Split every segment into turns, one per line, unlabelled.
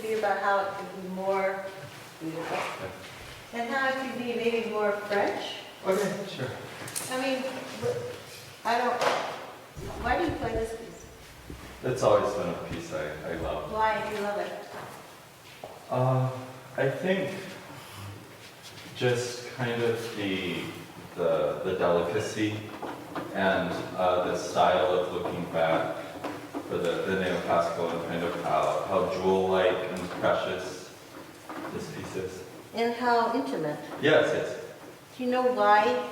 be about how it could be more beautiful. And how it could be maybe more French.
Okay, sure.
I mean, I don't, why do you play this piece?
It's always been a piece I love.
Why do you love it?
I think just kind of the delicacy and the style of looking back for the neoclassical and kind of how jewel-like and precious this piece is.
And how intimate.
Yes, yes.
Do you know why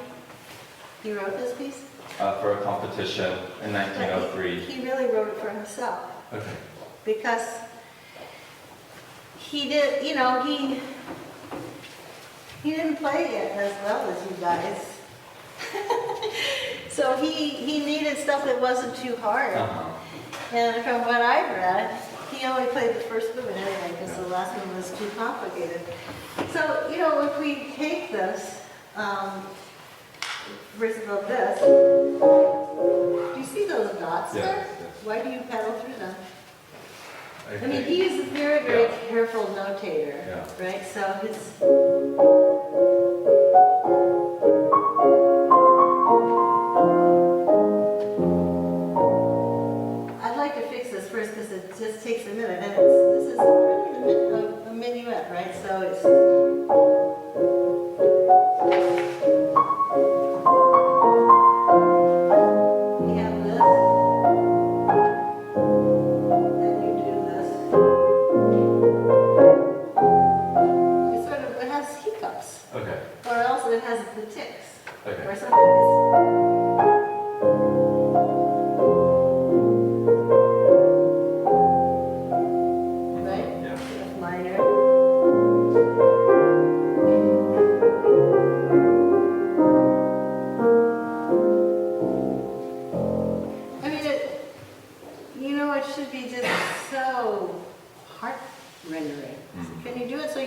he wrote this piece?
For a competition in 1903.
He really wrote it for himself.
Okay.
Because he did, you know, he didn't play it as well as you guys. So he needed stuff that wasn't too hard. And from what I've read, he only played the first movement anyway, because the last one was too complicated. So, you know, if we take this, first of all, this, do you see those dots there?
Yes.
Why do you pedal through them?
I
I mean,
think-
he is a very, very
Yeah.
careful notator,
Yeah.
right? So his... I'd like to fix this first because it just takes a minute. And this is really a minuet, right? So it's... We have this. Then you do this. It sort of, it has hiccups,
Okay.
or else it has the ticks,
Okay.
or something is... Right?
Yeah.
F minor. I mean, you know, it should be just so heart-rendering. Can you do it so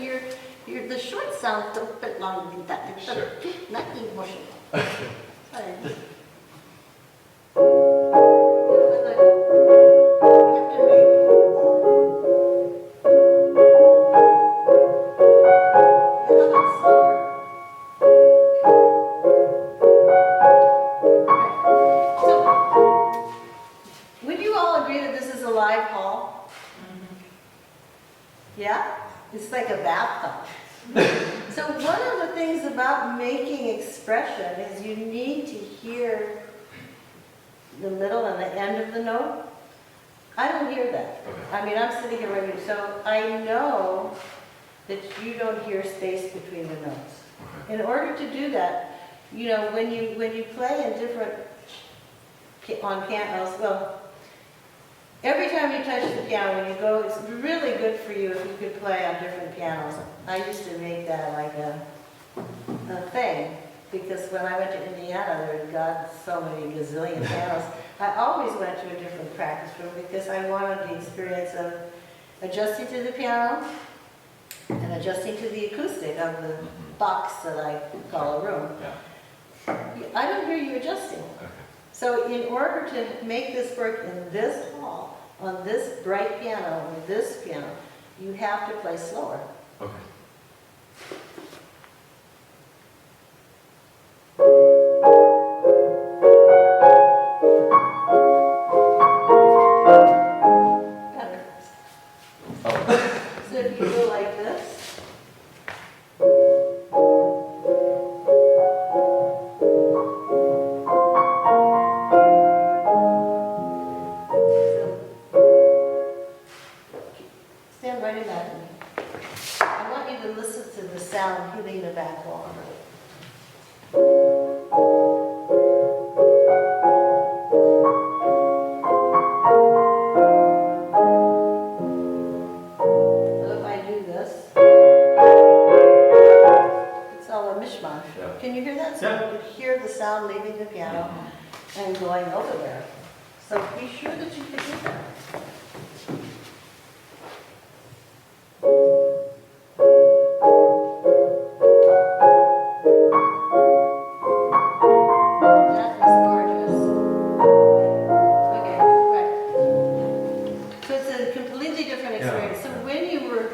the short sound a bit long,
Sure.
not emotional. Sorry. Would you all agree that this is a live hall? Yeah? It's like a bathtub. So one of the things about making expression is you need to hear the middle and the end of the note. I don't hear that.
Okay.
I mean, I'm sitting here right here, so I know that you don't hear space between the notes. In order to do that, you know, when you play in different, on pianos, well, every time you touch the piano, when you go, it's really good for you if you could play on different pianos. I used to make that like a thing, because when I went to Indiana, there had got so many gazillion pianos. I always went to a different practice room because I wanted the experience of adjusting to the piano and adjusting to the acoustic of the box that I call a room.
Yeah.
I don't hear you adjusting.
Okay.
So in order to make this work in this hall, on this bright piano, on this piano, you have to play slower.
Okay.
Better.
Oh.
So if you go like this, stand right in back of me. I want you to listen to the sound hitting the back wall. So if I do this, it's all a mishmash.
Yeah.
Can you hear that? So
Yeah.
you can hear the sound leaving the piano and going over there. So be sure that you can do that. That is gorgeous. Okay, right. So it's a completely different experience. So when you were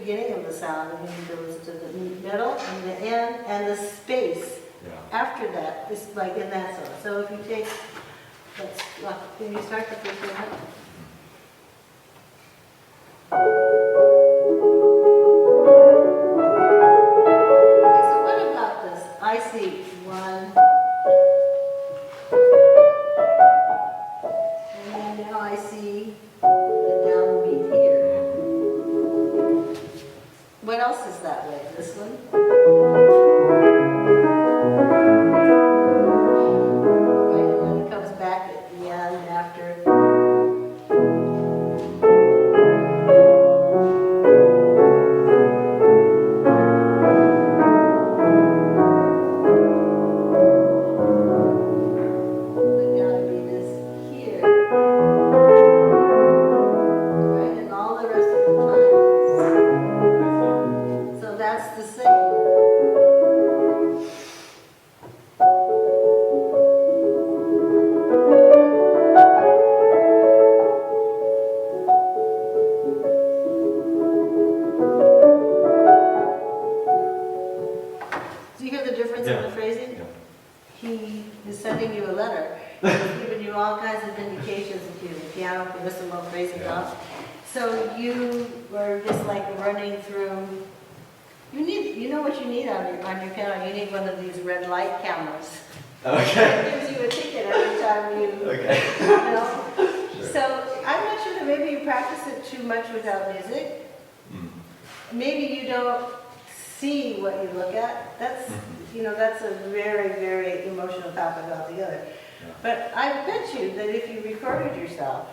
beginning of the sound, you need to listen to the middle and the end and the space
Yeah.
after that, is like in that song. So if you take, can you start the first one? Okay, so what about this? I see one, and then now I see the downbeat here. What else is that way? This one? Right, and then it comes back at the end after. The downbeat is here. Right, and all the rest of the time. So that's the same. Do you hear the difference in the phrasing?
Yeah.
He is sending you a letter. He's giving you all kinds of indications of the piano, pianissimo, phrasing off. So you were just like running through. You know what you need on your piano? You need one of these red light cameras.
Okay.
It gives you a ticket every time you,
Okay.
you know.
Sure.
So I'm not sure that maybe you practice it too much without music.
Mm.
Maybe you don't see what you look at. That's, that's a very, very emotional topic altogether.
Yeah.
But I bet you that if you recorded yourself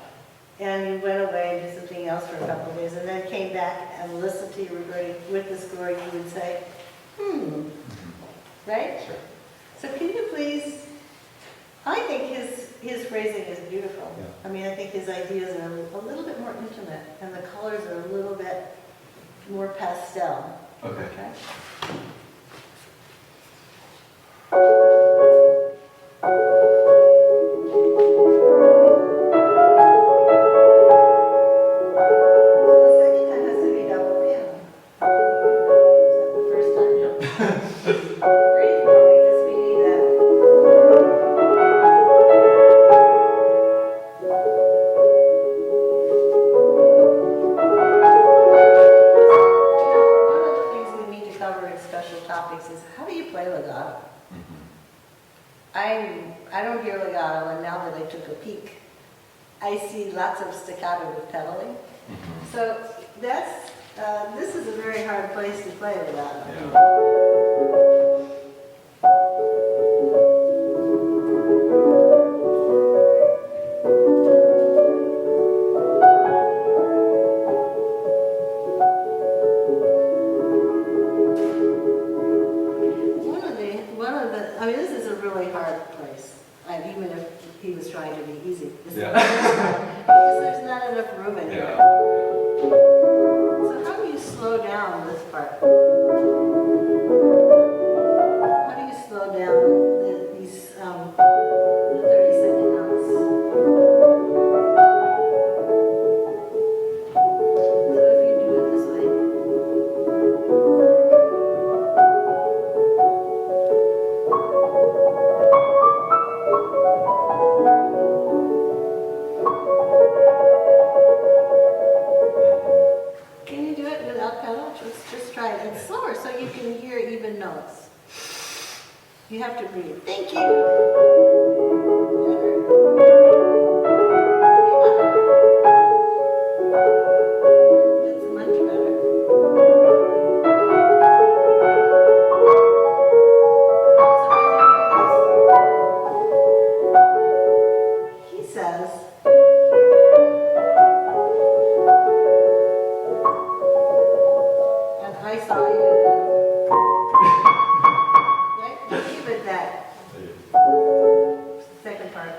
and you went away and did something else for a couple of days and then came back and listened to your recording with the score, you would say, right?
Sure.
So can you please, I think his phrasing is beautiful.
Yeah.
I mean, I think his ideas are a little bit more intimate and the colors are a little bit more pastel.
Okay.
Okay? The second time has to be double piano. Is that the first time?
Yeah.
Breathe more because we need that. One of the things we need to cover in special topics is how do you play legato?
Mhm.
I don't hear legato, and now that I took a peek, I see lots of staccato with pedaling.
Mhm.
So this is a very hard place to play legato.
Yeah.
I mean, this is a really hard place, even if he was trying to be easy. This is
Yeah.
because there's not enough room in here.
Yeah.
So how do you slow down this part? How do you slow down these 30-second notes? So if you do it this way. Can you do it without pedal? Just try it. It's slower so you can hear even notes. You have to breathe. Thank you. That's much better. He says, and I saw you. Right? Give it that second part.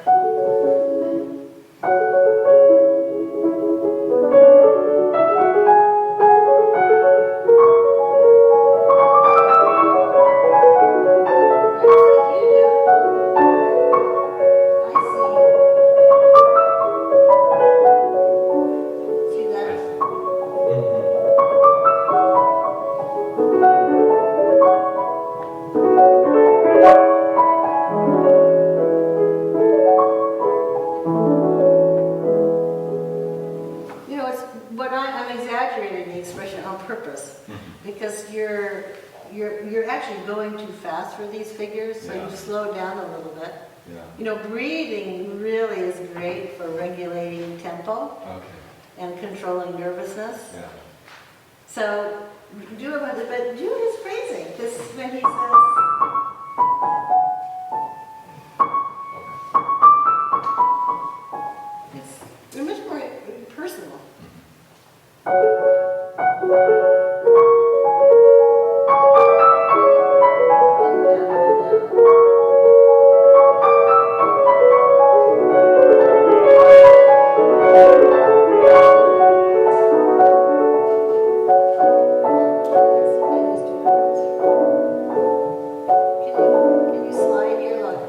actually going too fast for these figures, so
Yeah.
you slow down a little bit.
Yeah.
You know, breathing really is great for regulating tempo
Okay.
and controlling nervousness.
Yeah.
So do it with it, but do his phrasing, because when he says, it's much more personal. Can you slide your look?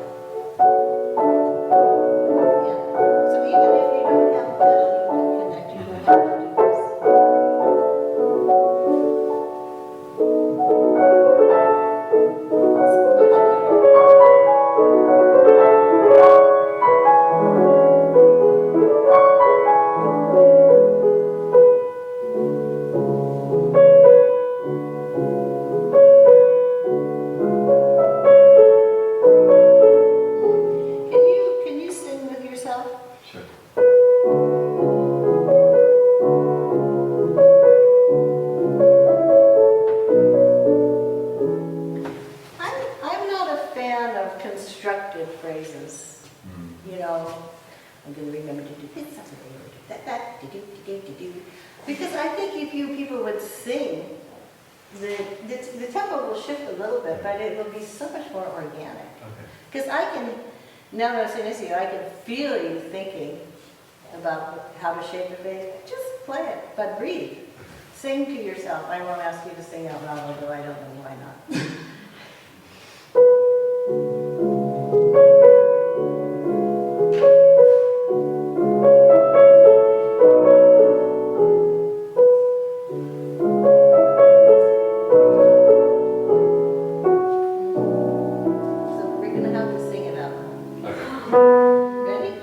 Yeah. So even if you don't have passion, you can connect. You don't have to do this. It's much better. Can you sing with yourself?
Sure.
I'm not a fan of constructed phrases.
Mm.
You know, I'm going to remember to do this, I'm going to remember to do that, do. Because I think if you people would sing, the tempo will shift a little bit, but it will be so much more organic.
Okay.
Because I can, now that I'm saying this to you, I can feel you thinking about how to shape the face. Just play it, but breathe. Sing to yourself. I won't ask you to sing out loud, although I don't know why not. So we're going to have to sing it out loud.
Okay.
Ready?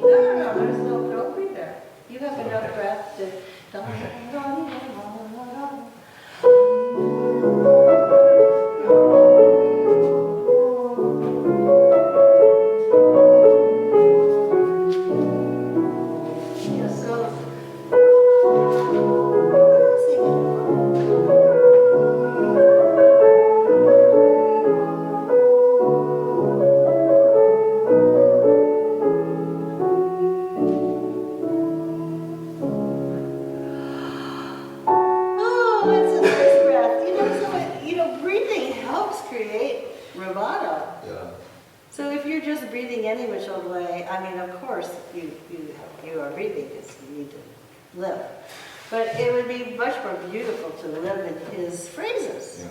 No, there's no breathe there. You have enough breath to. Yeah, so sing Oh, that's a nice breath. Breathing helps create bravado.
Yeah.
So if you're just breathing any which old way, I mean, of course, you are breathing because you need to live. But it would be much more beautiful to live in his phrases.
Yeah.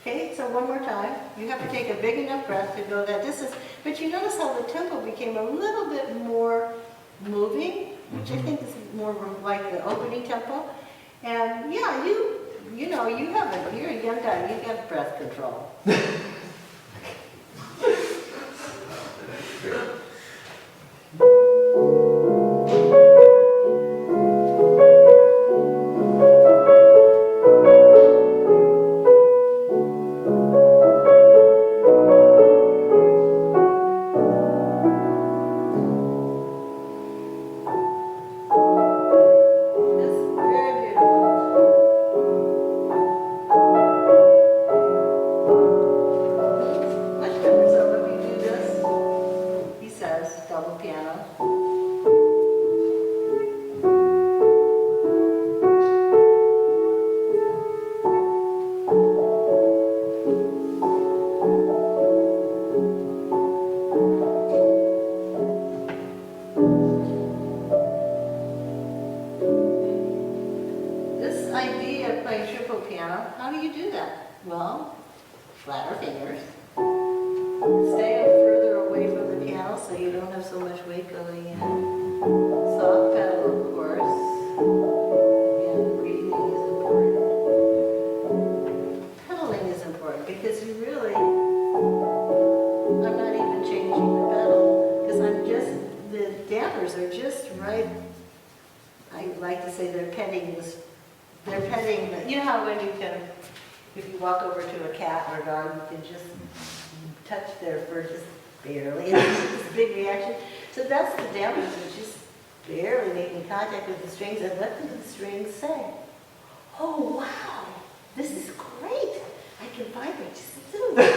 Okay, so one more time. You have to take a big enough breath to go that distance. But you notice how the tempo became a little bit more moving, which I think is more like the opening tempo. And yeah, you know, you're a young guy, you got breath control. It's very beautiful. Much better. So when we do this, he says, double piano. This idea of playing triple piano, how do you do that? Well, flatter fingers. Stay further away from the piano so you don't have so much weight going in. Soft pedal, of course. Again, breathing is important. Pedaling is important because you really, I'm not even changing the pedal because the dampers are just right I like to say they're petting this, they're petting, you know how when you can, if you walk over to a cat or a dog, you can just touch their fur just barely, and it's this big reaction. So that's the damage, it's just barely making contact with the strings, and what do the strings say? Oh, wow, this is great. I can vibrate just a little bit.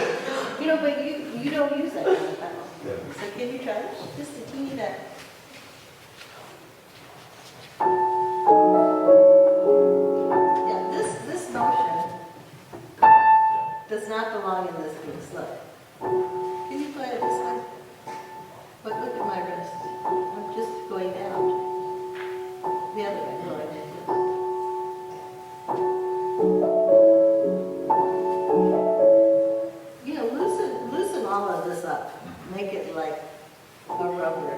You know, but you don't use that kind of pedal. So can you try this? Just a teeny bit. Yeah, this motion does not belong in this piece. Look. Can you play it this way? But look at my wrist. I'm just going down. The other way. No, I didn't. You know, loosen all of this up. Make it like a rubber.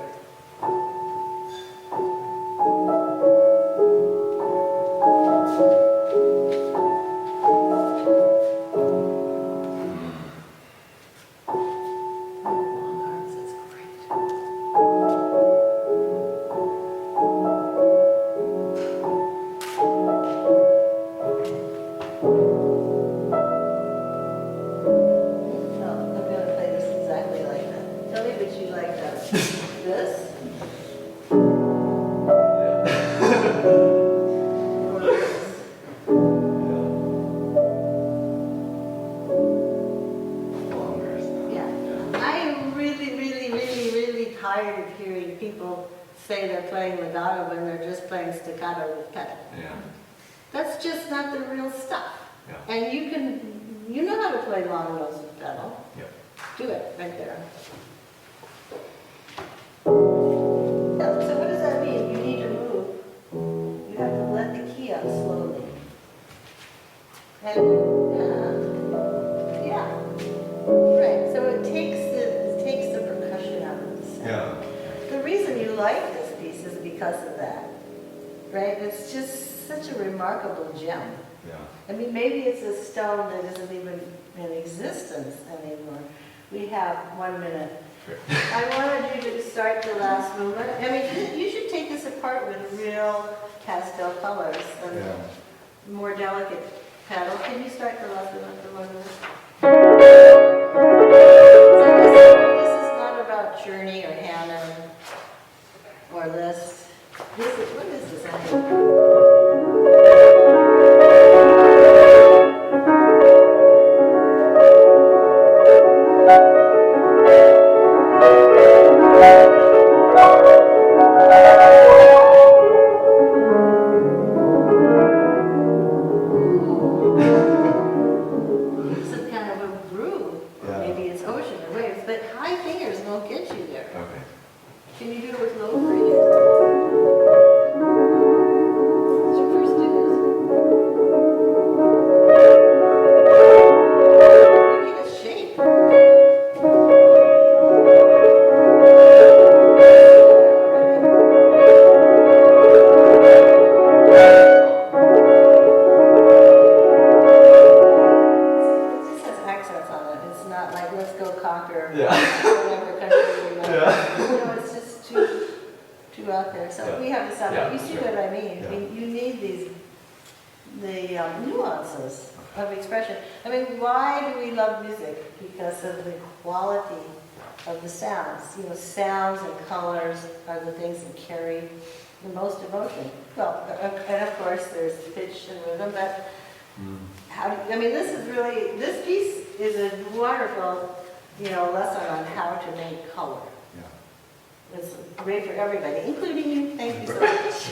Long arms, that's great. No, I'm going to play this exactly like that. Tell me what you like that. This? Or this? Yeah. I am really tired of hearing people say they're playing legato when they're just playing staccato with pedal.
Yeah.
That's just not the real stuff.
Yeah.
And you know how to play long notes with pedal.
Yeah.
Do it right there. Yeah, so what does that mean? You need to move. You have to let the key up slowly. And yeah. Right. So it takes the percussion out of the sound.
Yeah.
The reason you like this piece is because of that. Right? It's just such a remarkable gem.
Yeah.
I mean, maybe it's a stone that isn't even in existence anymore. We have 1 minute.
Sure.
I wanted you to start the last movement. I mean, you should take this apart with real pastel colors and
Yeah.
more delicate pedal. Can you start the last movement for 1 minute? So this is not about Journey or Hannah or Liszt. What is this? Some kind of a groove, or
Yeah.
maybe it's ocean or waves, but high fingers won't get you there.
Okay.
Can you do it with low fingers? What's your first do this? You need a shape. It just has accents on it. It's not like let's go conquer
Yeah.
whatever country we want.
Yeah.
You know, it's just too out there. So
Yeah.
we have to stop.
Yeah,
You see
sure.
what I mean?
Yeah.
I mean, you need the nuances of expression. I mean, why do we love music? Because of the quality of the sounds. You know, sounds and colors are the things that carry the most emotion. Well, and of course there's pitch and rhythm, but I mean, this piece is a wonderful, lesson on how to make color.
Yeah.
It's great for everybody, including you. Thank you so much.